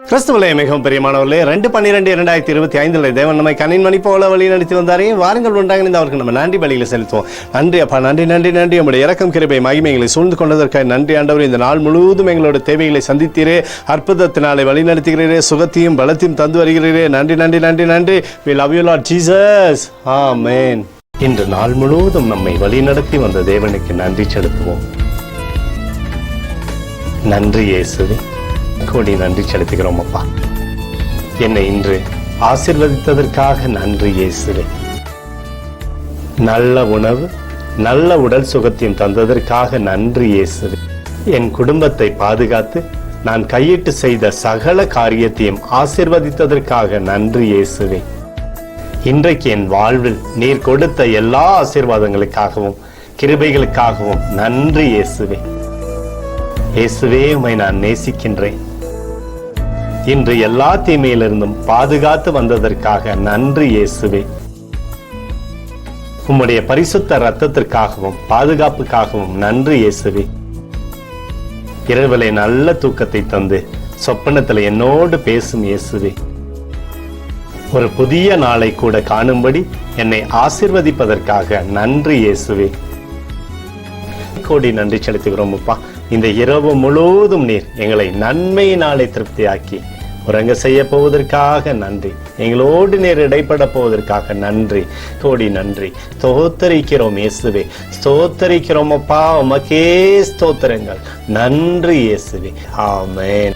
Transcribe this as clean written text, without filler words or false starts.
கிறிஸ்துவிலே மிகவும் பிரியமானவர்களே, 2/12/2025 தேவன் நம்மை கண்ணின் மணி போல வழி நடத்தி வந்தாரே. வாருங்கள் ஒன்றாக இந்த அவருக்கு நம்ம நன்றி பலிகளை செலுத்துவோம். நன்றி அப்பா, நன்றி நன்றி நன்றி. நம்முடைய இரக்கம் கிருபை மகிமை எங்களை சூழ்ந்து கொண்டதற்காக நன்றி ஆண்டவர். இந்த நாள் முழுவதும் எங்களோட தேவைகளை சந்தித்தீரே, அற்புதத்தினாலே வழி நடத்துகிறீரே, சுகத்தையும் பலத்தையும் தந்து வருகிறீரே. நன்றி நன்றி நன்றி நன்றி. We love you Lord Jesus. ஆமென். இன்று நாள் முழுவதும் நம்மை வழி நடத்தி வந்த தேவனுக்கு நன்றி செலுத்துவோம். நன்றி இயேசுவே, கோடி நன்றி செலுத்துகிறோம் அப்பா. என்னை இன்று ஆசீர்வதித்ததற்காக நன்றி இயேசுவே. நல்ல உணவு, நல்ல உடல் சுகத்தையும் தந்ததற்காக நன்றி இயேசுவே. என் குடும்பத்தை பாதுகாத்து நான் கையிட்டு செய்த சகல காரியத்தையும் ஆசீர்வதித்ததற்காக நன்றி இயேசுவே. இன்றைக்கு என் வாழ்வில் நீர் கொடுத்த எல்லா ஆசீர்வாதங்களுக்காகவும் கிருபைகளுக்காகவும் நன்றி இயேசுவே. இயேசுவே, உம்மை நான் நேசிக்கின்றேன். இன்று எல்லா தீமையிலிருந்தும் பாதுகாத்து வந்ததற்காக நன்றி இயேசுவே. உம்முடைய பரிசுத்த இரத்தத்திற்காகவும் பாதுகாப்புக்காகவும் நன்றி இயேசுவே. இரவிலே நல்ல தூக்கத்தை தந்து சொப்பனத்தில் என்னோடு பேசும் இயேசுவே. ஒரு புதிய நாளை கூட காணும்படி என்னை ஆசீர்வதிப்பதற்காக நன்றி இயேசுவே. கோடி நன்றி செலுத்துகிறோம் அப்பா. இந்த இரவு முழுவதும் நீர் எங்களை நன்மையினாலே திருப்தியாக்கி உறங்க செய்ய போவதற்காக நன்றி. எங்களோடு நீர் இடைப்பட போவதற்காக நன்றி. கோடி நன்றி. ஸ்தோத்தரிக்கிறோம் இயேசுவே, ஸ்தோத்தரிக்கிறோம் அப்பா. உமக்கே ஸ்தோத்திரங்கள். நன்றி இயேசுவே. ஆமென்.